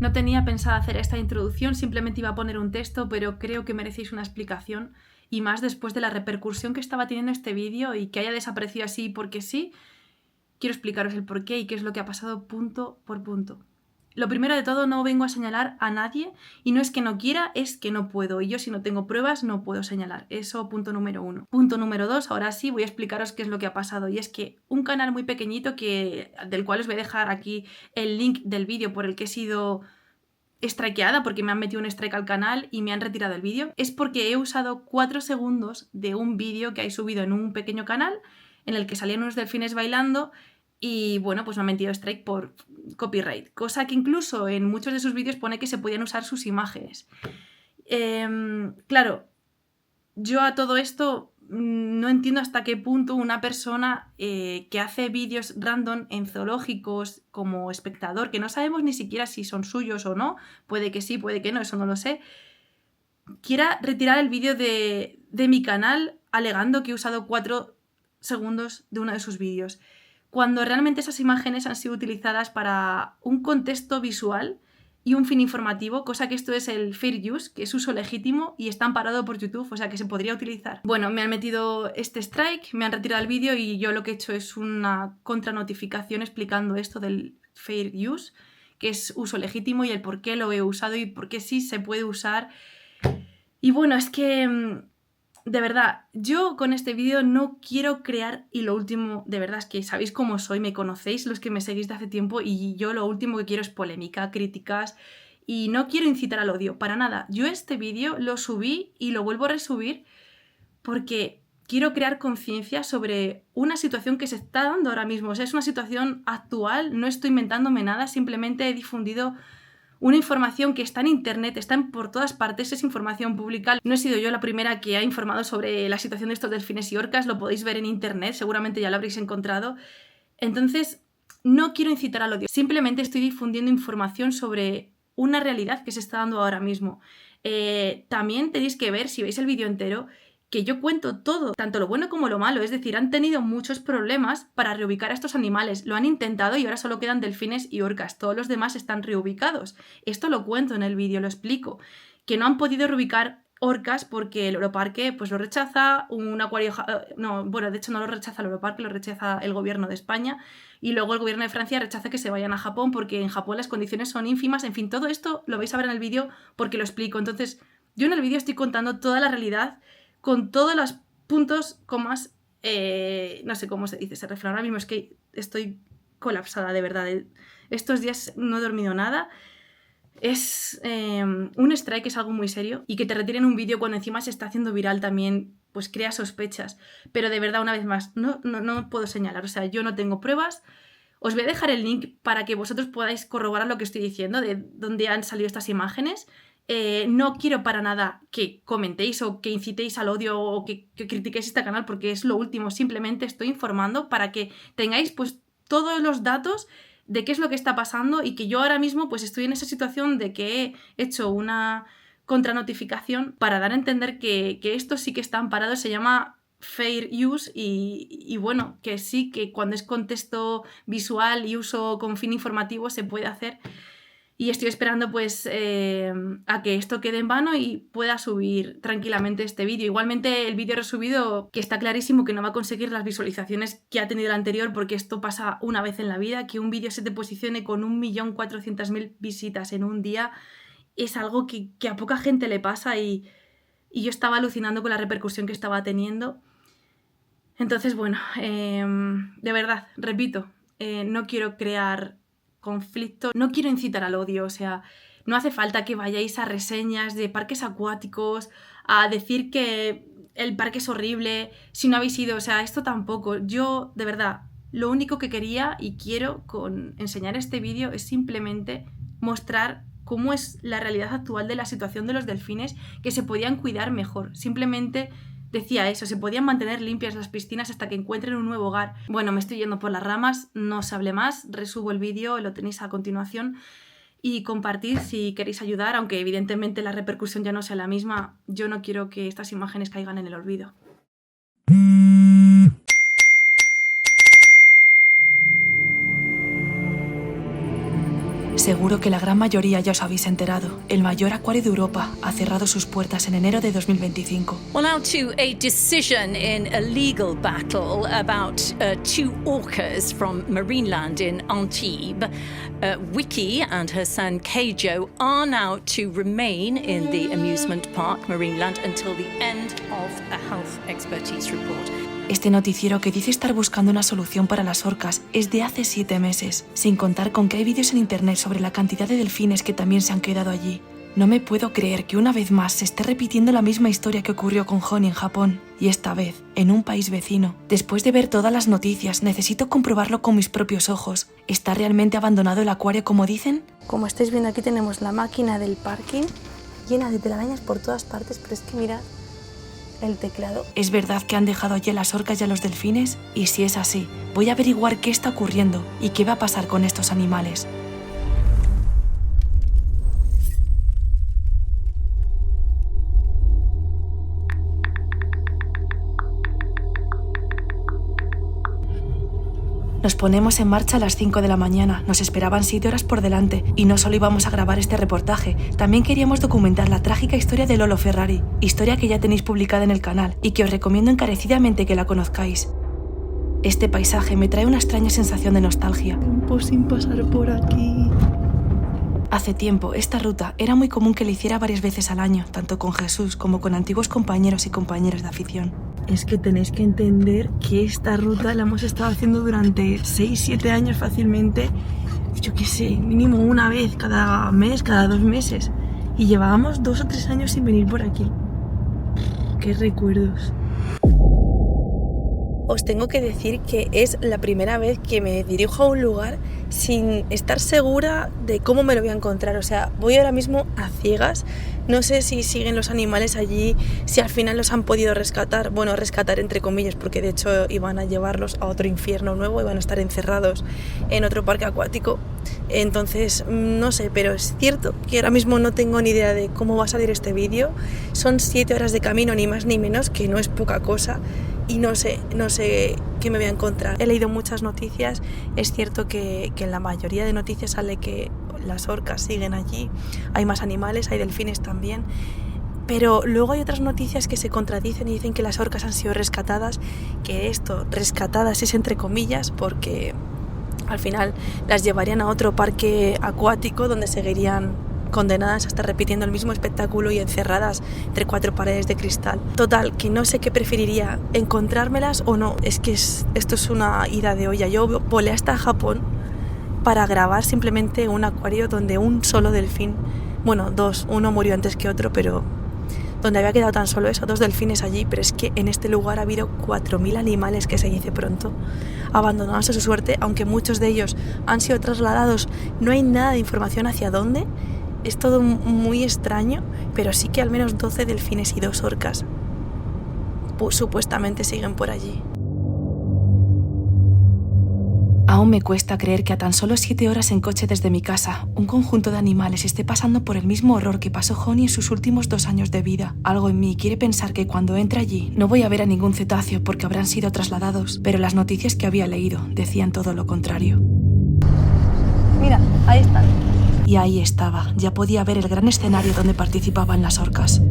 No tenía pensado hacer esta introducción, simplemente iba a poner un texto, pero creo que merecéis una explicación, y más después de la repercusión que estaba teniendo este vídeo y que haya desaparecido así porque sí. Quiero explicaros el porqué y qué es lo que ha pasado punto por punto. Lo primero de todo, no vengo a señalar a nadie, y no es que no quiera, es que no puedo, y yo si no tengo pruebas no puedo señalar. Eso, punto número 1. Punto número 2, ahora sí voy a explicaros qué es lo que ha pasado, y es que un canal muy pequeñito del cual os voy a dejar aquí el link del vídeo por el que he sido strikeada, porque me han metido un strike al canal y me han retirado el vídeo, es porque he usado 4 segundos de un vídeo que hay subido en un pequeño canal en el que salían unos delfines bailando, y bueno, pues me han metido strike por copyright, cosa que incluso en muchos de sus vídeos pone que se podían usar sus imágenes. Claro, yo a todo esto no entiendo hasta qué punto una persona que hace vídeos random en zoológicos como espectador, que no sabemos ni siquiera si son suyos o no, puede que sí, puede que no, eso no lo sé, quiera retirar el vídeo de mi canal alegando que he usado 4 segundos de uno de sus vídeos, cuando realmente esas imágenes han sido utilizadas para un contexto visual y un fin informativo, cosa que esto es el fair use, que es uso legítimo y está amparado por YouTube, o sea que se podría utilizar. Bueno, me han metido este strike, me han retirado el vídeo, y yo lo que he hecho es una contranotificación explicando esto del fair use, que es uso legítimo, y el por qué lo he usado y por qué sí se puede usar. Y bueno, es que de verdad, yo con este vídeo no quiero crear, y lo último, de verdad, es que sabéis cómo soy, me conocéis los que me seguís de hace tiempo, y yo lo último que quiero es polémica, críticas, y no quiero incitar al odio, para nada. Yo este vídeo lo subí y lo vuelvo a resubir porque quiero crear conciencia sobre una situación que se está dando ahora mismo. O sea, es una situación actual, no estoy inventándome nada, simplemente he difundido una información que está en internet, está por todas partes, es información pública. No he sido yo la primera que ha informado sobre la situación de estos delfines y orcas, lo podéis ver en internet, seguramente ya lo habréis encontrado. Entonces, no quiero incitar al odio, simplemente estoy difundiendo información sobre una realidad que se está dando ahora mismo. También tenéis que ver, si veis el vídeo entero, que yo cuento todo, tanto lo bueno como lo malo, es decir, han tenido muchos problemas para reubicar a estos animales, lo han intentado y ahora solo quedan delfines y orcas, todos los demás están reubicados. Esto lo cuento en el vídeo, lo explico, que no han podido reubicar orcas porque el Europarque pues lo rechaza, un acuario... No, bueno, de hecho no lo rechaza el Europarque, lo rechaza el gobierno de España, y luego el gobierno de Francia rechaza que se vayan a Japón porque en Japón las condiciones son ínfimas. En fin, todo esto lo vais a ver en el vídeo porque lo explico. Entonces, yo en el vídeo estoy contando toda la realidad con todos los puntos, comas, no sé cómo se dice ese refrán, ahora mismo es que estoy colapsada, de verdad. Estos días no he dormido nada. Es un strike, es algo muy serio, y que te retiren un vídeo cuando encima se está haciendo viral también, pues crea sospechas. Pero de verdad, una vez más, no puedo señalar, o sea, yo no tengo pruebas. Os voy a dejar el link para que vosotros podáis corroborar lo que estoy diciendo, de dónde han salido estas imágenes. No quiero para nada que comentéis o que incitéis al odio o que critiquéis este canal, porque es lo último. Simplemente estoy informando para que tengáis pues todos los datos de qué es lo que está pasando, y que yo ahora mismo pues estoy en esa situación de que he hecho una contranotificación para dar a entender que esto sí que está amparado, se llama fair use, y bueno, que sí, que cuando es contexto visual y uso con fin informativo se puede hacer. Y estoy esperando pues a que esto quede en vano y pueda subir tranquilamente este vídeo. Igualmente el vídeo resubido, que está clarísimo que no va a conseguir las visualizaciones que ha tenido el anterior, porque esto pasa una vez en la vida, que un vídeo se te posicione con 1.400.000 visitas en un día, es algo que a poca gente le pasa, y yo estaba alucinando con la repercusión que estaba teniendo. Entonces, bueno, de verdad, repito, no quiero crear conflicto, no quiero incitar al odio, o sea, no hace falta que vayáis a reseñas de parques acuáticos a decir que el parque es horrible si no habéis ido, o sea, esto tampoco. Yo, de verdad, lo único que quería y quiero con enseñar este vídeo es simplemente mostrar cómo es la realidad actual de la situación de los delfines, que se podían cuidar mejor. Simplemente decía eso, se podían mantener limpias las piscinas hasta que encuentren un nuevo hogar. Bueno, me estoy yendo por las ramas, no os hable más, resubo el vídeo, lo tenéis a continuación, y compartid si queréis ayudar, aunque evidentemente la repercusión ya no sea la misma. Yo no quiero que estas imágenes caigan en el olvido. Seguro que la gran mayoría ya os habéis enterado. El mayor acuario de Europa ha cerrado sus puertas en enero de 2025. Well, now to a decision in a legal battle about two orcas from Marineland in Antibes. Wiki and her son Keijo are now to remain in the amusement park Marineland until the end of a health expertise report. Este noticiero que dice estar buscando una solución para las orcas es de hace 7 meses, sin contar con que hay vídeos en internet sobre la cantidad de delfines que también se han quedado allí. No me puedo creer que una vez más se esté repitiendo la misma historia que ocurrió con Honey en Japón, y esta vez, en un país vecino. Después de ver todas las noticias, necesito comprobarlo con mis propios ojos. ¿Está realmente abandonado el acuario como dicen? Como estáis viendo, aquí tenemos la máquina del parking, llena de telarañas por todas partes, pero es que mirad el teclado. ¿Es verdad que han dejado allí a las orcas y a los delfines? Y si es así, voy a averiguar qué está ocurriendo y qué va a pasar con estos animales. Nos ponemos en marcha a las 5 de la mañana, nos esperaban 7 horas por delante y no solo íbamos a grabar este reportaje, también queríamos documentar la trágica historia de Lolo Ferrari, historia que ya tenéis publicada en el canal y que os recomiendo encarecidamente que la conozcáis. Este paisaje me trae una extraña sensación de nostalgia. Tiempo sin pasar por aquí. Hace tiempo, esta ruta era muy común que la hiciera varias veces al año, tanto con Jesús como con antiguos compañeros y compañeras de afición. Es que tenéis que entender que esta ruta la hemos estado haciendo durante 6-7 años fácilmente, yo qué sé, mínimo una vez cada mes, cada 2 meses. Y llevábamos 2 o 3 años sin venir por aquí. ¡Qué recuerdos! Os tengo que decir que es la primera vez que me dirijo a un lugar sin estar segura de cómo me lo voy a encontrar. O sea, voy ahora mismo a ciegas. No sé si siguen los animales allí, si al final los han podido rescatar. Bueno, rescatar entre comillas, porque de hecho iban a llevarlos a otro infierno nuevo, iban a estar encerrados en otro parque acuático. Entonces, no sé, pero es cierto que ahora mismo no tengo ni idea de cómo va a salir este vídeo. Son 7 horas de camino, ni más ni menos, que no es poca cosa. Y no sé qué me voy a encontrar. He leído muchas noticias, es cierto que en la mayoría de noticias sale que las orcas siguen allí, hay más animales, hay delfines también, pero luego hay otras noticias que se contradicen y dicen que las orcas han sido rescatadas, que esto, rescatadas es entre comillas, porque al final las llevarían a otro parque acuático donde seguirían condenadas a estar repitiendo el mismo espectáculo y encerradas entre 4 paredes de cristal. Total, que no sé qué preferiría, encontrármelas o no. Es que esto es una ida de olla. Yo volé hasta Japón para grabar simplemente un acuario donde un solo delfín, bueno, 2, uno murió antes que otro, pero donde había quedado tan solo eso, 2 delfines allí, pero es que en este lugar ha habido 4.000 animales, que se dice pronto, abandonados a su suerte, aunque muchos de ellos han sido trasladados. No hay nada de información hacia dónde. Es todo muy extraño, pero sí que al menos 12 delfines y 2 orcas supuestamente siguen por allí. Aún me cuesta creer que a tan solo 7 horas en coche desde mi casa, un conjunto de animales esté pasando por el mismo horror que pasó Honey en sus últimos 2 años de vida. Algo en mí quiere pensar que cuando entre allí no voy a ver a ningún cetáceo porque habrán sido trasladados, pero las noticias que había leído decían todo lo contrario. Mira, ahí están. Y ahí estaba, ya podía ver el gran escenario donde participaban las orcas.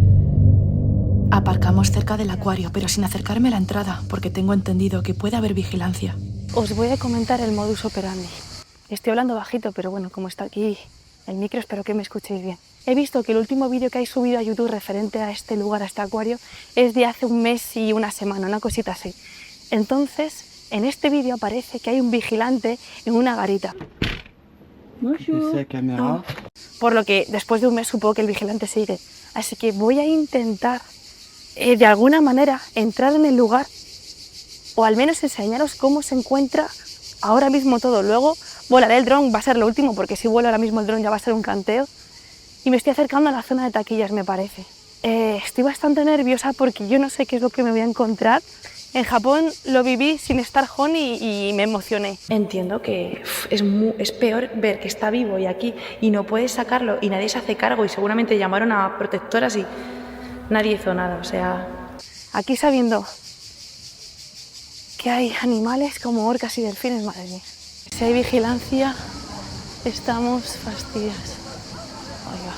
Aparcamos cerca del acuario, pero sin acercarme a la entrada, porque tengo entendido que puede haber vigilancia. Os voy a comentar el modus operandi. Estoy hablando bajito, pero bueno, como está aquí el micro, espero que me escuchéis bien. He visto que el último vídeo que hay subido a YouTube referente a este lugar, a este acuario, es de hace 1 mes y 1 semana, una cosita así. Entonces, en este vídeo aparece que hay un vigilante en una garita. No. Por lo que después de 1 mes supongo que el vigilante sigue. Así que voy a intentar de alguna manera entrar en el lugar o al menos enseñaros cómo se encuentra ahora mismo todo. Luego volaré el dron, va a ser lo último, porque si vuelo ahora mismo el dron ya va a ser un canteo. Y me estoy acercando a la zona de taquillas, me parece. Estoy bastante nerviosa porque yo no sé qué es lo que me voy a encontrar. En Japón lo viví sin estar Honey y me emocioné. Entiendo que es peor ver que está vivo y aquí y no puedes sacarlo y nadie se hace cargo y seguramente llamaron a protectoras y nadie hizo nada. O sea, aquí sabiendo que hay animales como orcas y delfines, madre mía. Si hay vigilancia, Estamos fastidiados. Oiga.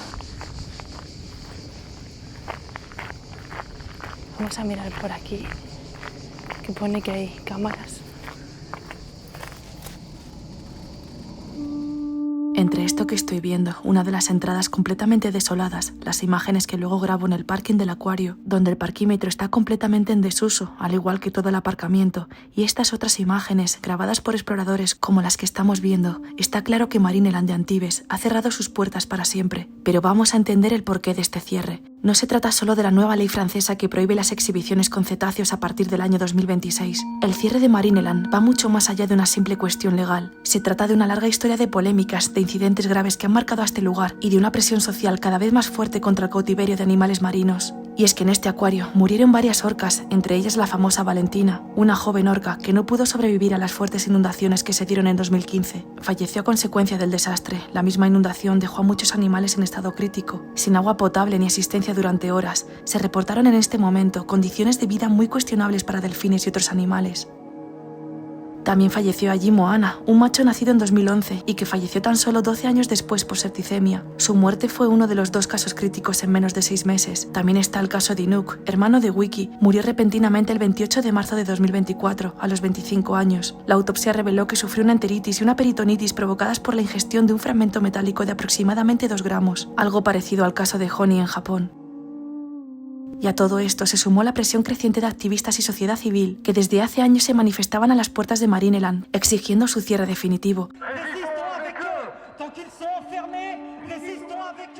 Vamos a mirar por aquí, que pone que hay cámaras. Entre esto que estoy viendo, una de las entradas completamente desoladas, las imágenes que luego grabo en el parking del acuario, donde el parquímetro está completamente en desuso, al igual que todo el aparcamiento, y estas otras imágenes, grabadas por exploradores como las que estamos viendo, está claro que Marineland de Antibes ha cerrado sus puertas para siempre. Pero vamos a entender el porqué de este cierre. No se trata solo de la nueva ley francesa que prohíbe las exhibiciones con cetáceos a partir del año 2026. El cierre de Marineland va mucho más allá de una simple cuestión legal. Se trata de una larga historia de polémicas, de incidentes graves que han marcado a este lugar y de una presión social cada vez más fuerte contra el cautiverio de animales marinos. Y es que en este acuario murieron varias orcas, entre ellas la famosa Valentina, una joven orca que no pudo sobrevivir a las fuertes inundaciones que se dieron en 2015. Falleció a consecuencia del desastre. La misma inundación dejó a muchos animales en estado crítico, sin agua potable ni asistencia durante horas. Se reportaron en este momento condiciones de vida muy cuestionables para delfines y otros animales. También falleció allí Moana, un macho nacido en 2011 y que falleció tan solo 12 años después por septicemia. Su muerte fue uno de los 2 casos críticos en menos de 6 meses. También está el caso de Inuk, hermano de Wiki. Murió repentinamente el 28 de marzo de 2024, a los 25 años. La autopsia reveló que sufrió una enteritis y una peritonitis provocadas por la ingestión de un fragmento metálico de aproximadamente 2 gramos, algo parecido al caso de Honey en Japón. Y a todo esto se sumó la presión creciente de activistas y sociedad civil que desde hace años se manifestaban a las puertas de Marineland, exigiendo su cierre definitivo.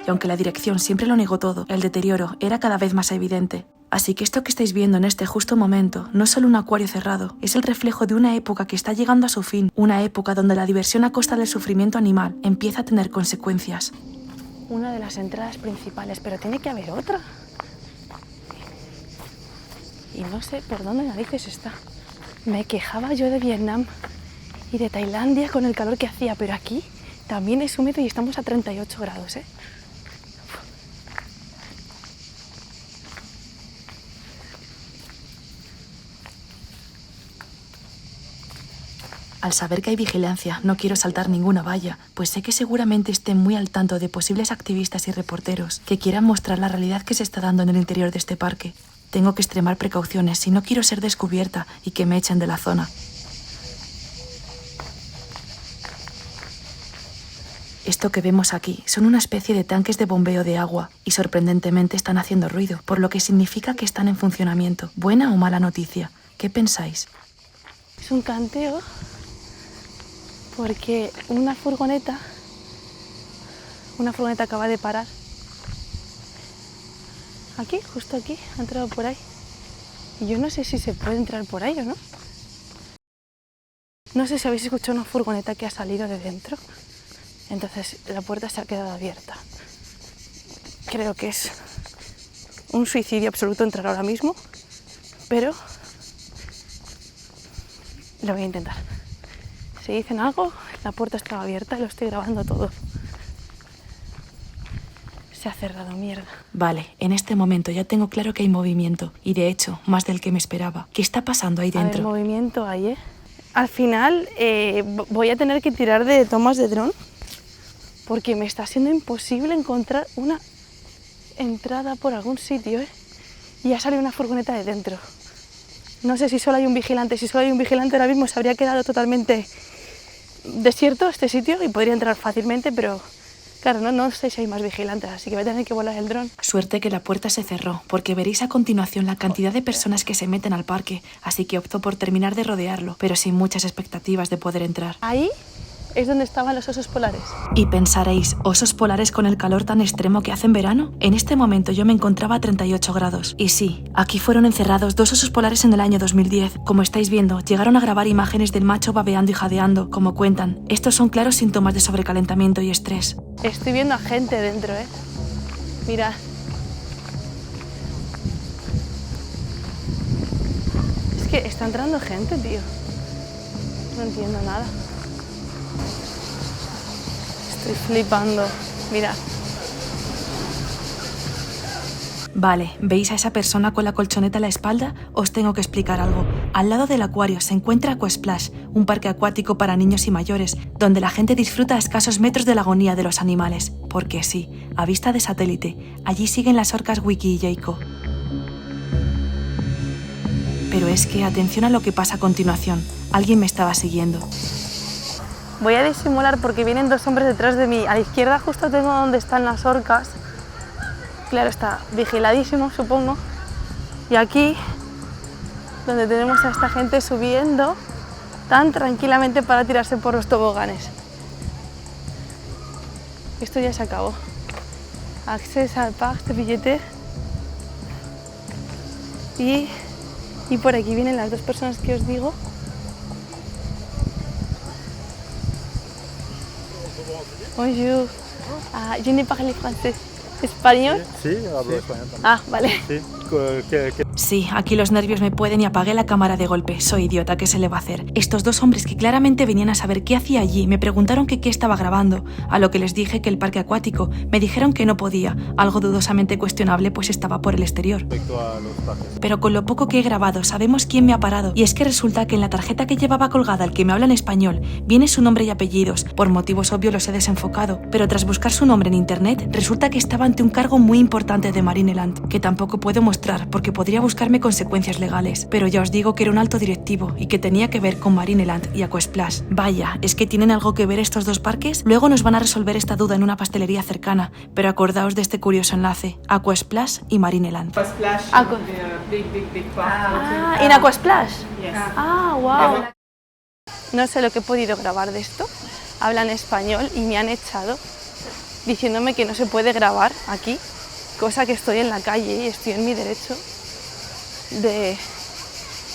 Y aunque la dirección siempre lo negó todo, el deterioro era cada vez más evidente. Así que esto que estáis viendo en este justo momento no es solo un acuario cerrado, es el reflejo de una época que está llegando a su fin, una época donde la diversión a costa del sufrimiento animal empieza a tener consecuencias. Una de las entradas principales, pero tiene que haber otra. Y no sé por dónde narices está. Me quejaba yo de Vietnam y de Tailandia con el calor que hacía, pero aquí también es húmedo y estamos a 38 grados, ¿eh? Al saber que hay vigilancia, no quiero saltar ninguna valla, pues sé que seguramente estén muy al tanto de posibles activistas y reporteros que quieran mostrar la realidad que se está dando en el interior de este parque. Tengo que extremar precauciones si no quiero ser descubierta y que me echen de la zona. Esto que vemos aquí son una especie de tanques de bombeo de agua y sorprendentemente están haciendo ruido, por lo que significa que están en funcionamiento. ¿Buena o mala noticia? ¿Qué pensáis? Es un canteo porque una furgoneta acaba de parar. Aquí, justo aquí, ha entrado por ahí. Y yo no sé si se puede entrar por ahí o no. No sé si habéis escuchado una furgoneta que ha salido de dentro. Entonces la puerta se ha quedado abierta. Creo que es un suicidio absoluto entrar ahora mismo, pero lo voy a intentar. Si dicen algo, la puerta estaba abierta y lo estoy grabando todo. Se ha cerrado, mierda. Vale, en este momento ya tengo claro que hay movimiento, y de hecho, más del que me esperaba. ¿Qué está pasando ahí dentro? A ver, movimiento hay, ¿eh? Al final voy a tener que tirar de tomas de dron porque me está siendo imposible encontrar una entrada por algún sitio, ¿eh? Y ha salido una furgoneta de dentro. No sé si solo hay un vigilante. Si solo hay un vigilante ahora mismo se habría quedado totalmente desierto este sitio y podría entrar fácilmente, pero claro, no sé si hay más vigilantes, así que voy a tener que volar el dron. Suerte que la puerta se cerró, porque veréis a continuación la cantidad de personas que se meten al parque, así que optó por terminar de rodearlo, pero sin muchas expectativas de poder entrar. Ahí es donde estaban los osos polares. Y pensaréis, ¿osos polares con el calor tan extremo que hace en verano? En este momento yo me encontraba a 38 grados. Y sí, aquí fueron encerrados 2 osos polares en el año 2010. Como estáis viendo, llegaron a grabar imágenes del macho babeando y jadeando, como cuentan. Estos son claros síntomas de sobrecalentamiento y estrés. Estoy viendo a gente dentro, ¿eh? Mirad. Es que está entrando gente, tío. No entiendo nada. Estoy flipando. Mira. Vale, ¿veis a esa persona con la colchoneta a la espalda? Os tengo que explicar algo. Al lado del acuario se encuentra Aquasplash, un parque acuático para niños y mayores, donde la gente disfruta a escasos metros de la agonía de los animales. Porque sí, a vista de satélite, allí siguen las orcas Wiki y Jaco. Pero es que atención a lo que pasa a continuación. Alguien me estaba siguiendo. Voy a disimular porque vienen dos hombres detrás de mí. A la izquierda justo tengo donde están las orcas. Claro, está vigiladísimo, supongo. Y aquí, donde tenemos a esta gente subiendo tan tranquilamente para tirarse por los toboganes. Esto ya se acabó. Acceso al parc de billete. Y por aquí vienen las dos personas que os digo. Bonjour. Je ne parle français. ¿Español? Sí, hablo español también. Ah, vale. Sí, Sí, aquí los nervios me pueden y apagué la cámara de golpe. Soy idiota, ¿qué se le va a hacer? Estos dos hombres que claramente venían a saber qué hacía allí me preguntaron que qué estaba grabando, a lo que les dije que el parque acuático. Me dijeron que no podía, algo dudosamente cuestionable pues estaba por el exterior. respecto a los parques. Pero con lo poco que he grabado sabemos quién me ha parado, y es que resulta que en la tarjeta que llevaba colgada el que me habla en español viene su nombre y apellidos. Por motivos obvios los he desenfocado, pero tras buscar su nombre en internet resulta que estaba ante un cargo muy importante de Marineland, que tampoco puedo mostrar porque podría buscarme consecuencias legales, pero ya os digo que era un alto directivo y que tenía que ver con Marineland y Aquasplash. Vaya, ¿es que tienen algo que ver estos dos parques? Luego nos van a resolver esta duda en una pastelería cercana, pero acordaos de este curioso enlace: Aquasplash y Marineland. Splash, Aqua- big park. Ah, ¿en Aquasplash? Yes. Ah, wow. No sé lo que he podido grabar de esto. Hablan español y me han echado diciéndome que no se puede grabar aquí, cosa que estoy en la calle y estoy en mi derecho de...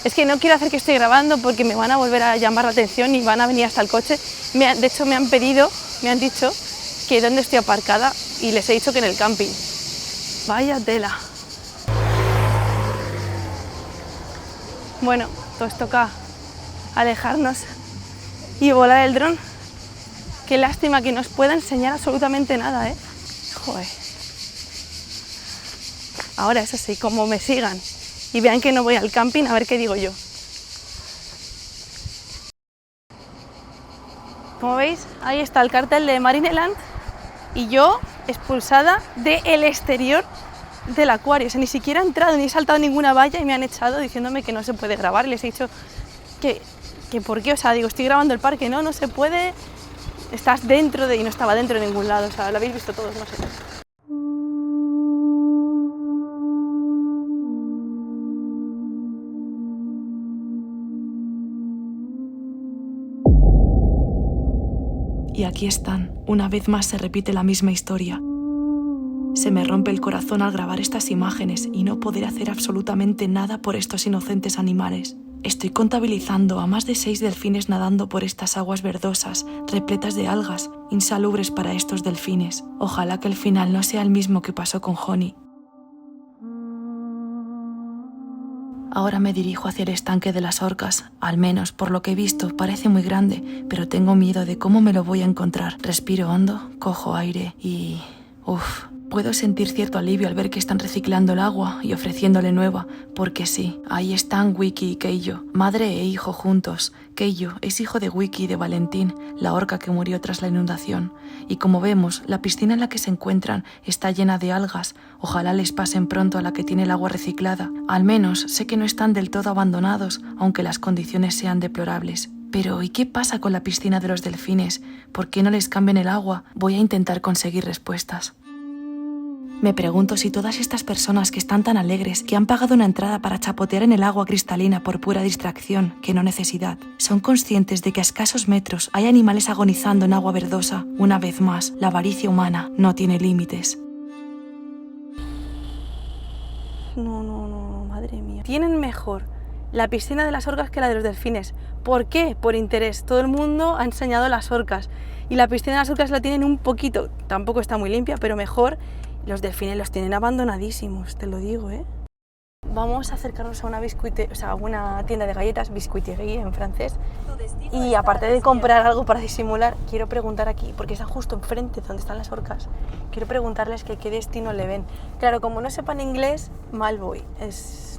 Es que no quiero hacer que estoy grabando porque me van a volver a llamar la atención y van a venir hasta el coche. De hecho me han dicho que dónde estoy aparcada y les he dicho que en el camping. Vaya tela. Bueno, pues toca alejarnos y volar el dron. Qué lástima que no os pueda enseñar absolutamente nada, ¿eh? Joder. Ahora, eso sí, como me sigan y vean que no voy al camping, a ver qué digo yo. Como veis, ahí está el cartel de Marineland y yo expulsada del exterior del acuario. O sea, ni siquiera he entrado ni he saltado ninguna valla y me han echado diciéndome que no se puede grabar. Y les he dicho que por qué, o sea, digo, estoy grabando el parque, no se puede, estás dentro de... y no estaba dentro de ningún lado, o sea, lo habéis visto todos, no sé. Y aquí están, una vez más se repite la misma historia. Se me rompe el corazón al grabar estas imágenes y no poder hacer absolutamente nada por estos inocentes animales. Estoy contabilizando a más de 6 delfines nadando por estas aguas verdosas, repletas de algas, insalubres para estos delfines. Ojalá que el final no sea el mismo que pasó con Honey. Ahora me dirijo hacia el estanque de las orcas. Al menos, por lo que he visto, parece muy grande, pero tengo miedo de cómo me lo voy a encontrar. Respiro hondo, cojo aire y... puedo sentir cierto alivio al ver que están reciclando el agua y ofreciéndole nueva, porque sí, ahí están Wiki y Keijo, madre e hijo juntos. Keijo es hijo de Wiki y de Valentín, la orca que murió tras la inundación. Y como vemos, la piscina en la que se encuentran está llena de algas. Ojalá les pasen pronto a la que tiene el agua reciclada. Al menos sé que no están del todo abandonados, aunque las condiciones sean deplorables. Pero, ¿y qué pasa con la piscina de los delfines? ¿Por qué no les cambian el agua? Voy a intentar conseguir respuestas. Me pregunto si todas estas personas que están tan alegres, que han pagado una entrada para chapotear en el agua cristalina por pura distracción, que no necesidad, son conscientes de que a escasos metros hay animales agonizando en agua verdosa. Una vez más, la avaricia humana no tiene límites. No, madre mía. Tienen mejor la piscina de las orcas que la de los delfines. ¿Por qué? Por interés. Todo el mundo ha enseñado las orcas y la piscina de las orcas la tienen un poquito, tampoco está muy limpia, pero mejor. Los delfines los tienen abandonadísimos, te lo digo, ¿eh? vamos a acercarnos a una o sea, a una tienda de galletas, biscuiterie en francés. Y aparte de comprar algo para disimular, quiero preguntar aquí, porque está justo enfrente donde están las orcas, quiero preguntarles que qué destino le ven. Claro, como no sepan inglés, mal voy.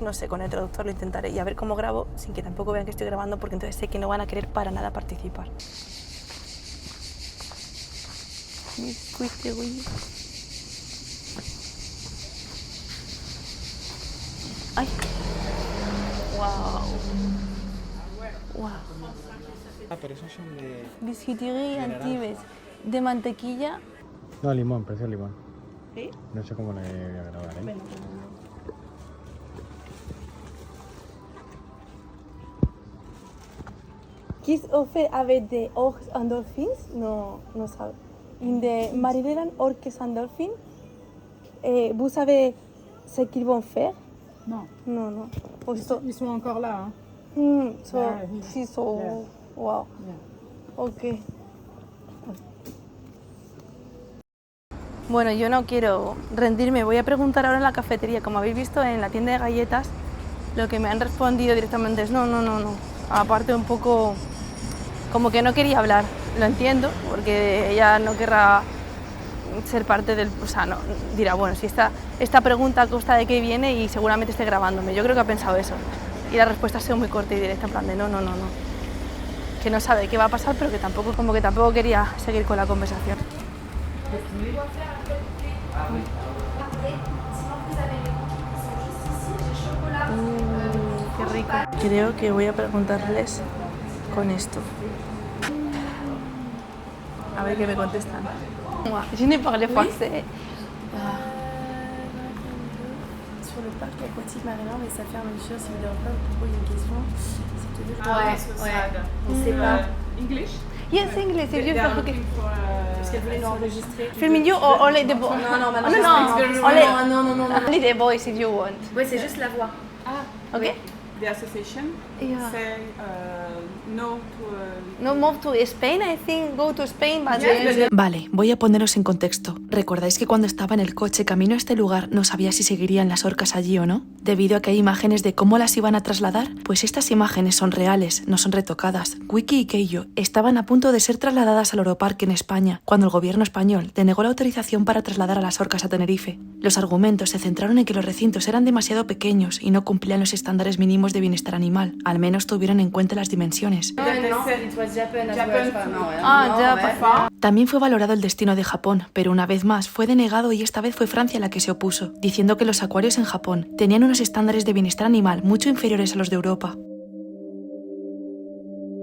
No sé, con el traductor lo intentaré y a ver cómo grabo, sin que tampoco vean que estoy grabando, porque entonces sé que no van a querer para nada participar. Biscuiterie. ¡Ay! ¡Wow! ¡Wow! Ah, pero esos son de... Biscuiterie Antibes, de mantequilla. No, limón, precio limón. ¿Sí? No sé cómo le voy a grabar, ¿eh? Qu'est-ce qu'on fait avec des orques and dolphins? No sabe. In the Marineland Orques and Dolphins, vous savez ce qu'ils vont faire? Non, Non. ils sont encore là. Hein. Wow. Yeah. Ok. Bueno, yo no quiero rendirme. Voy a preguntar ahora en la cafetería. Como habéis visto en la tienda de galletas, lo que me han respondido directamente es no. Aparte un poco como que no quería hablar. Lo entiendo, porque ella no querrá ser parte del... O sea, no, dirá, bueno, si esta pregunta a costa de qué viene y seguramente esté grabándome. Yo creo que ha pensado eso. Y la respuesta ha sido muy corta y directa, en plan de no. Que no sabe qué va a pasar, pero que tampoco quería seguir con la conversación. Qué rico. Creo que voy a preguntarles con esto. A ver qué me contestan. Je ne parle français. Sur le parc aquatique Marineland, mais ça ferme, je suis sûre, si vous ne pas vous poser une question, c'est de dire on ne sait pas. English? Yes, English. If you They're okay. looking for, Parce qu'elle voulait nous enregistrer. Filming you or only the voice? Non, No. Only the voice if you want. Ouais, c'est juste la voix. Okay. the association Yeah. say no to... No move to Spain, I think. Go to Spain, but Vale, voy a poneros en contexto. ¿Recordáis que cuando estaba en el coche camino a este lugar no sabía si seguirían las orcas allí o no? Debido a que hay imágenes de cómo las iban a trasladar, pues estas imágenes son reales, no son retocadas. Wiki y Keijo estaban a punto de ser trasladadas al Oroparque en España, cuando el gobierno español denegó la autorización para trasladar a las orcas a Tenerife. Los argumentos se centraron en que los recintos eran demasiado pequeños y no cumplían los estándares mínimos de bienestar animal, al menos tuvieron en cuenta las dimensiones. También fue valorado el destino de Japón, pero una vez más fue denegado y esta vez fue Francia la que se opuso, diciendo que los acuarios en Japón tenían unos estándares de bienestar animal mucho inferiores a los de Europa.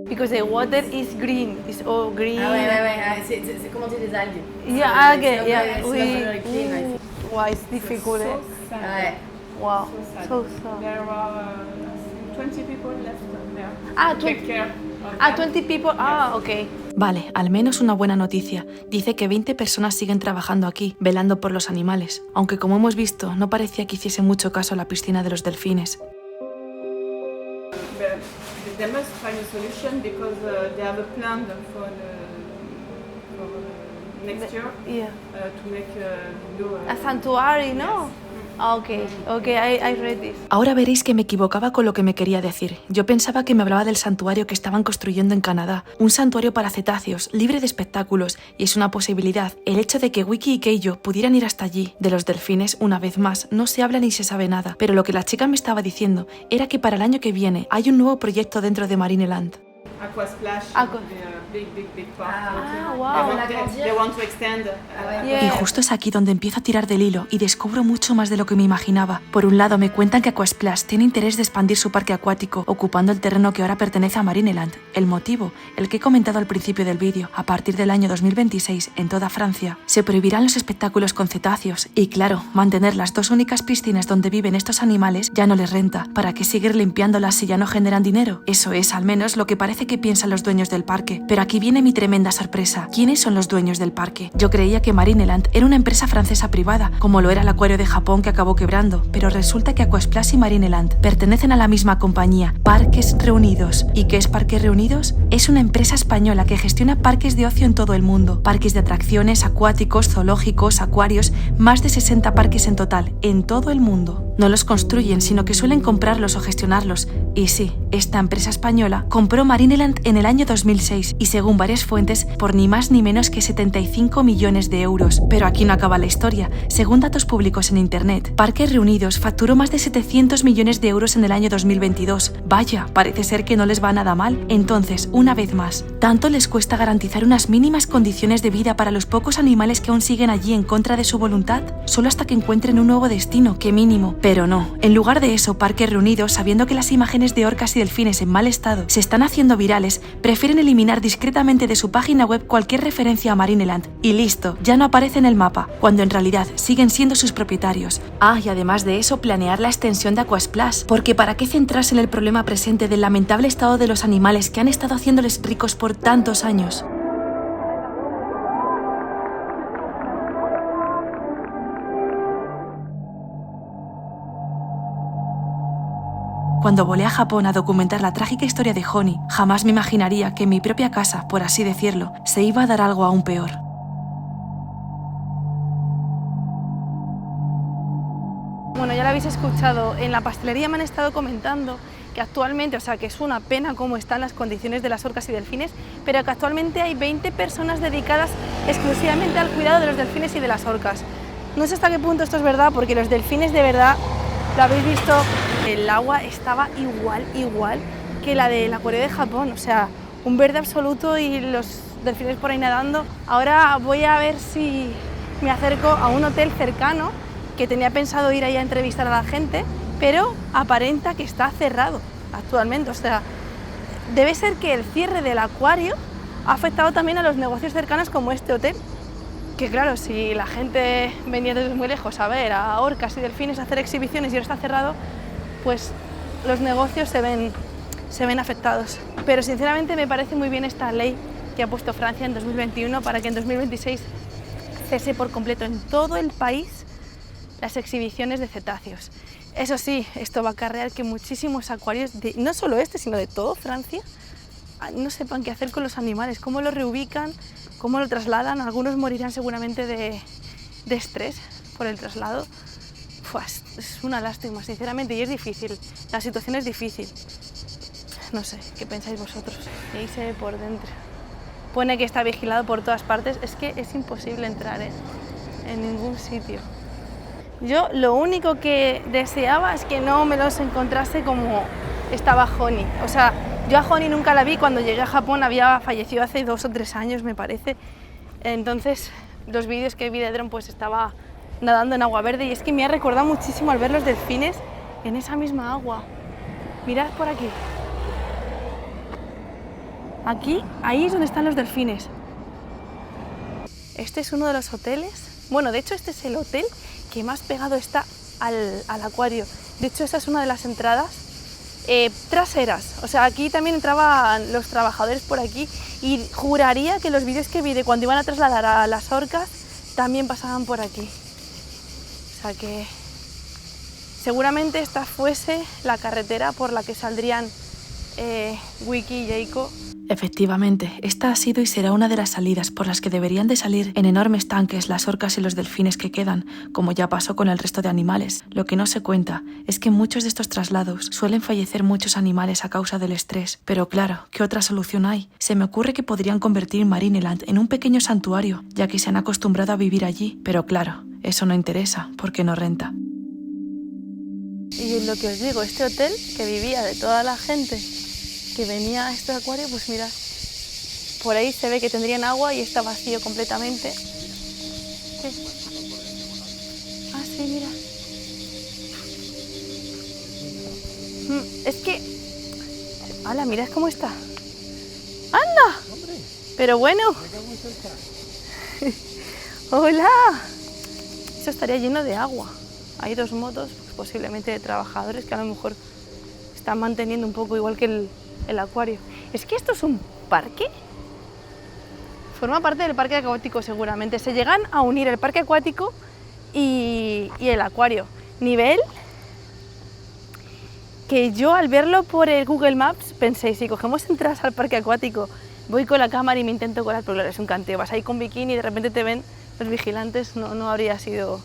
because the water is green, it's all green. Ah ouais, c'est comment dire les algues. Yeah, okay, yeah. Wow, Wow, it's difficult. So sad. ouais. Wow, So sad. so sad. There are 20 people left there. Ah, Take 20 care of them. 20 people. Ah, okay. Vale, al menos una buena noticia. Dice que 20 personas siguen trabajando aquí, velando por los animales, aunque como hemos visto, no parecía que hiciese mucho caso a la piscina de los delfines. They must find a solution because they have a plan for next year Yeah. to make a new... A sanctuary, no? Ah, okay, I read this. Ahora veréis que me equivocaba con lo que me quería decir. Yo pensaba que me hablaba del santuario que estaban construyendo en Canadá, un santuario para cetáceos, libre de espectáculos, y es una posibilidad. El hecho de que Wiki y Keijo pudieran ir hasta allí. De los delfines, una vez más, no se habla ni se sabe nada, pero lo que la chica me estaba diciendo era que para el año que viene hay un nuevo proyecto dentro de Marineland. Aquasplash, Aqua- big park. Ah, wow. They want to extend. Yeah. Y justo es aquí donde empiezo a tirar del hilo y descubro mucho más de lo que me imaginaba. Por un lado, me cuentan que Aquasplash tiene interés de expandir su parque acuático, ocupando el terreno que ahora pertenece a Marineland. El motivo, el que he comentado al principio del vídeo, a partir del año 2026, en toda Francia, se prohibirán los espectáculos con cetáceos. Y claro, mantener las dos únicas piscinas donde viven estos animales ya no les renta. ¿Para qué seguir limpiándolas si ya no generan dinero? Eso es, al menos, lo que parece que piensan los dueños del parque. Pero aquí viene mi tremenda sorpresa. ¿Quiénes son los dueños del parque? Yo creía que Marineland era una empresa francesa privada, como lo era el acuario de Japón que acabó quebrando, pero resulta que Aquasplash y Marineland pertenecen a la misma compañía, Parques Reunidos. ¿Y qué es Parques Reunidos? Es una empresa española que gestiona parques de ocio en todo el mundo, parques de atracciones, acuáticos, zoológicos, acuarios, más de 60 parques en total, en todo el mundo. No los construyen, sino que suelen comprarlos o gestionarlos. Y sí, esta empresa española compró Marineland en el año 2006 y según varias fuentes por ni más ni menos que 75 millones de euros. Pero aquí no acaba la historia. Según datos públicos en internet, Parques Reunidos facturó más de 700 millones de euros en el año 2022. Vaya, parece ser que no les va nada mal. Entonces, una vez más, ¿tanto les cuesta garantizar unas mínimas condiciones de vida para los pocos animales que aún siguen allí en contra de su voluntad? Solo hasta que encuentren un nuevo destino, qué mínimo. Pero no. En lugar de eso, Parques Reunidos, sabiendo que las imágenes de orcas y delfines en mal estado se están haciendo virales, prefieren eliminar discretamente de su página web cualquier referencia a Marineland. Y listo, ya no aparece en el mapa, cuando en realidad siguen siendo sus propietarios. Ah, y además de eso, planear la extensión de Aquasplash, porque ¿para qué centrarse en el problema presente del lamentable estado de los animales que han estado haciéndoles ricos por tantos años? Cuando volé a Japón a documentar la trágica historia de Honey, jamás me imaginaría que en mi propia casa, por así decirlo, se iba a dar algo aún peor. Bueno, ya lo habéis escuchado, en la pastelería me han estado comentando que actualmente, o sea, que es una pena cómo están las condiciones de las orcas y delfines, pero que actualmente hay 20 personas dedicadas exclusivamente al cuidado de los delfines y de las orcas. No sé hasta qué punto esto es verdad, porque los delfines de verdad, lo habéis visto, el agua estaba igual que la del acuario de Japón, o sea, un verde absoluto y los delfines por ahí nadando. Ahora voy a ver si me acerco a un hotel cercano, que tenía pensado ir ahí a entrevistar a la gente, pero aparenta que está cerrado actualmente, o sea, debe ser que el cierre del acuario ha afectado también a los negocios cercanos como este hotel, que claro, si la gente venía desde muy lejos a ver a orcas y delfines a hacer exhibiciones y ahora está cerrado, pues los negocios se ven afectados. Pero sinceramente me parece muy bien esta ley que ha puesto Francia en 2021 para que en 2026 cese por completo en todo el país las exhibiciones de cetáceos. Eso sí, esto va a acarrear que muchísimos acuarios, no solo este, sino de todo Francia, no sepan qué hacer con los animales, cómo los reubican, cómo lo trasladan. Algunos morirán seguramente de estrés por el traslado. Es una lástima, sinceramente, y es difícil. La situación es difícil. No sé, ¿qué pensáis vosotros? Y ahí se ve por dentro. Pone que está vigilado por todas partes. Es que es imposible entrar en ningún sitio. Yo lo único que deseaba es que no me los encontrase como estaba Honey. O sea, yo a Honey nunca la vi. Cuando llegué a Japón había fallecido hace 2 o 3 años, me parece. Entonces, los vídeos que vi de dron, pues estaba nadando en agua verde y es que me ha recordado muchísimo al ver los delfines en esa misma agua. Mirad por aquí. Aquí, ahí es donde están los delfines. Este es uno de los hoteles. Bueno, de hecho este es el hotel que más pegado está al acuario. De hecho esta es una de las entradas traseras. O sea, aquí también entraban los trabajadores por aquí y juraría que los vídeos que vi de cuando iban a trasladar a las orcas también pasaban por aquí. O sea que seguramente esta fuese la carretera por la que saldrían Wiki y Jaco. Efectivamente, esta ha sido y será una de las salidas por las que deberían de salir en enormes tanques las orcas y los delfines que quedan, como ya pasó con el resto de animales. Lo que no se cuenta es que en muchos de estos traslados suelen fallecer muchos animales a causa del estrés. Pero claro, ¿qué otra solución hay? Se me ocurre que podrían convertir Marineland en un pequeño santuario, ya que se han acostumbrado a vivir allí. Pero claro, eso no interesa, porque no renta. Y lo que os digo, este hotel que vivía de toda la gente que venía a este acuario, pues mirad, por ahí se ve que tendrían agua y está vacío completamente. ¿Qué? Ah, sí, mira. Es que... ¡Hala, mirad cómo está! ¡Anda! Pero bueno. ¡Hola! Eso estaría lleno de agua. Hay 2 motos, pues, posiblemente de trabajadores que a lo mejor están manteniendo un poco igual que el acuario. ¿Es que esto es un parque? Forma parte del parque acuático seguramente. Se llegan a unir el parque acuático y el acuario. Nivel que yo al verlo por el Google Maps pensé, si cogemos entradas al parque acuático, voy con la cámara y me intento colar, pero claro, es un canteo. Vas ahí con bikini y de repente te ven los vigilantes, no habría sido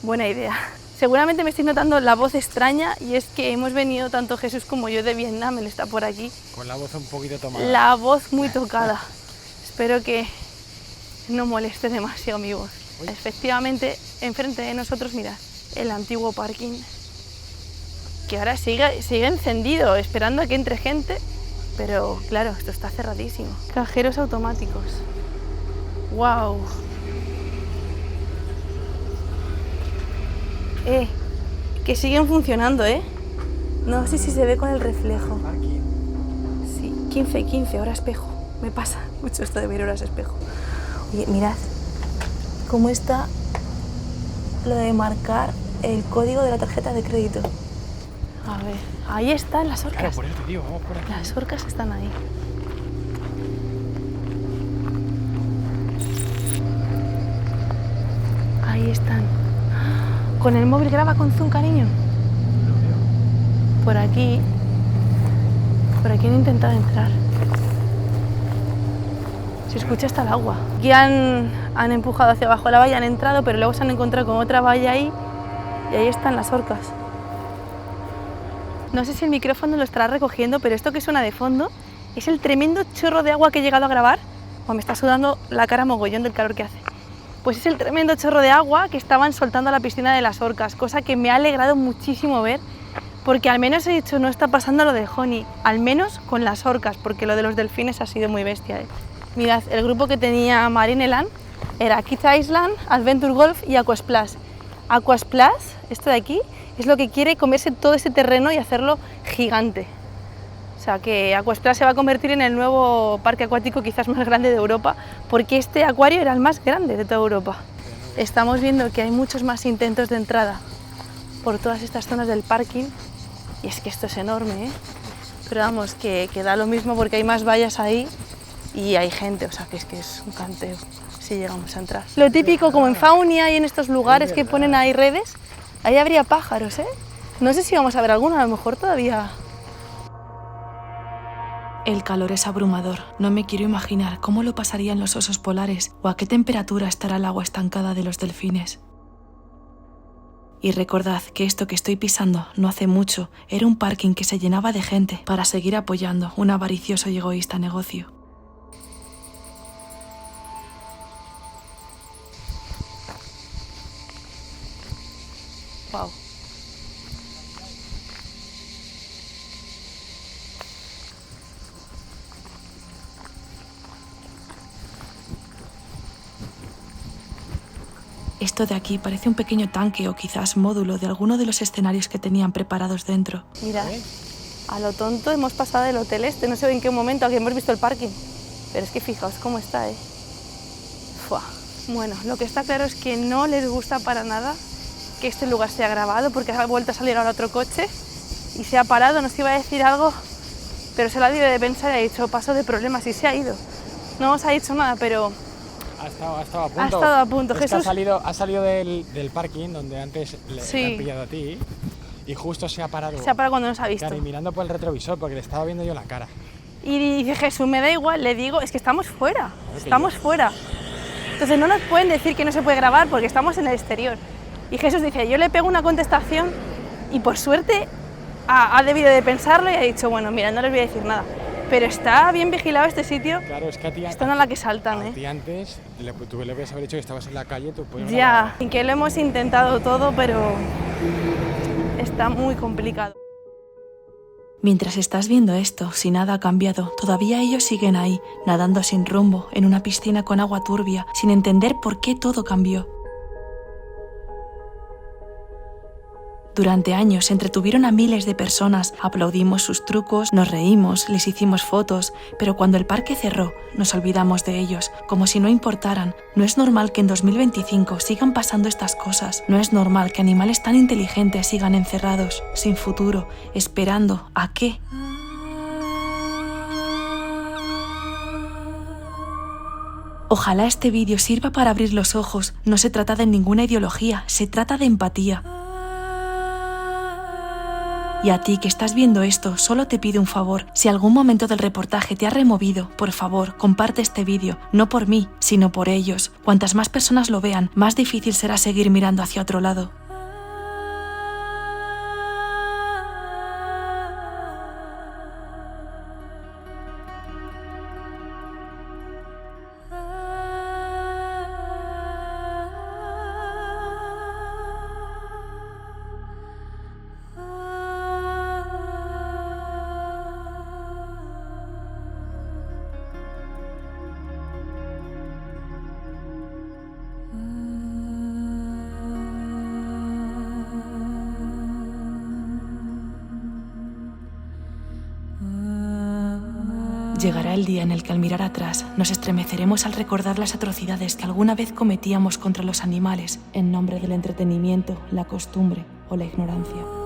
buena idea. Seguramente me estoy notando la voz extraña y es que hemos venido tanto Jesús como yo de Vietnam, él está por aquí. Con la voz un poquito tomada. La voz muy tocada. Espero que no moleste demasiado mi voz. Efectivamente, enfrente de nosotros, mirad, el antiguo parking, que ahora sigue encendido, esperando a que entre gente, pero claro, esto está cerradísimo. Cajeros automáticos. ¡Wow! Que siguen funcionando, ¿eh? No sé si se ve con el reflejo. Sí, 15, ahora espejo. Me pasa mucho esto de ver horas espejo. Oye, mirad cómo está lo de marcar el código de la tarjeta de crédito. A ver, ahí están las orcas. Claro, por eso te digo, vamos por aquí. Las orcas están ahí. Ahí están. ¿Con el móvil graba con zoom, cariño? Por aquí han intentado entrar. Se escucha hasta el agua. Aquí han empujado hacia abajo la valla, han entrado, pero luego se han encontrado con otra valla ahí y ahí están las orcas. No sé si el micrófono lo estará recogiendo, pero esto que suena de fondo es el tremendo chorro de agua que he llegado a grabar. Me está sudando la cara mogollón del calor que hace. Pues es el tremendo chorro de agua que estaban soltando a la piscina de las orcas, cosa que me ha alegrado muchísimo ver, porque al menos he dicho, no está pasando lo de Honey, al menos con las orcas, porque lo de los delfines ha sido muy bestia, ¿eh? Mirad, el grupo que tenía Marineland era Kids Island, Adventure Golf y Aquasplash. Aquasplash, esto de aquí, es lo que quiere comerse todo ese terreno y hacerlo gigante. O sea que Aquasplash se va a convertir en el nuevo parque acuático quizás más grande de Europa, porque este acuario era el más grande de toda Europa. Estamos viendo que hay muchos más intentos de entrada por todas estas zonas del parking, y es que esto es enorme, ¿eh? Pero vamos, que da lo mismo porque hay más vallas ahí y hay gente, o sea que es un canteo si llegamos a entrar. Lo típico, como en Faunia y en estos lugares que ponen ahí redes, ahí habría pájaros, ¿eh? No sé si vamos a ver alguno, a lo mejor todavía. El calor es abrumador. No me quiero imaginar cómo lo pasarían los osos polares o a qué temperatura estará el agua estancada de los delfines. Y recordad que esto que estoy pisando no hace mucho era un parking que se llenaba de gente para seguir apoyando un avaricioso y egoísta negocio. Wow. Esto de aquí parece un pequeño tanque o quizás módulo de alguno de los escenarios que tenían preparados dentro. Mirad, a lo tonto hemos pasado del hotel este, no sé en qué momento aquí hemos visto el parking, pero es que fijaos cómo está, ¿eh? Fua. Bueno, lo que está claro es que no les gusta para nada que este lugar sea grabado, porque ha vuelto a salir ahora otro coche y se ha parado, nos iba a decir algo, pero se lo ha debido de pensar y ha dicho paso de problemas y se ha ido. No nos ha dicho nada, pero Ha estado a punto. ha estado a punto. Es que Jesús ha salido del parking donde antes le han pillado a ti y justo se ha parado. Se ha parado cuando nos ha visto. Claro, y mirando por el retrovisor porque le estaba viendo yo la cara. Y dice Jesús, me da igual, le digo, es que estamos fuera, estamos fuera. Entonces no nos pueden decir que no se puede grabar porque estamos en el exterior. Y Jesús dice, yo le pego una contestación y por suerte ha debido de pensarlo y ha dicho, bueno, mira, no les voy a decir nada. Pero está bien vigilado este sitio. Claro, es que a ti están a la que saltan, a ti antes tú le habías haber dicho que estabas en la calle, tú puedes ya, y que lo hemos intentado todo, pero está muy complicado. Mientras estás viendo esto, si nada ha cambiado, todavía ellos siguen ahí, nadando sin rumbo, en una piscina con agua turbia, sin entender por qué todo cambió. Durante años entretuvieron a miles de personas, aplaudimos sus trucos, nos reímos, les hicimos fotos, pero cuando el parque cerró, nos olvidamos de ellos, como si no importaran. No es normal que en 2025 sigan pasando estas cosas. No es normal que animales tan inteligentes sigan encerrados, sin futuro, esperando ¿a qué? Ojalá este vídeo sirva para abrir los ojos. No se trata de ninguna ideología, se trata de empatía. Y a ti que estás viendo esto, solo te pido un favor. Si algún momento del reportaje te ha removido, por favor, comparte este vídeo, no por mí, sino por ellos. Cuantas más personas lo vean, más difícil será seguir mirando hacia otro lado. Llegará el día en el que al mirar atrás nos estremeceremos al recordar las atrocidades que alguna vez cometíamos contra los animales en nombre del entretenimiento, la costumbre o la ignorancia.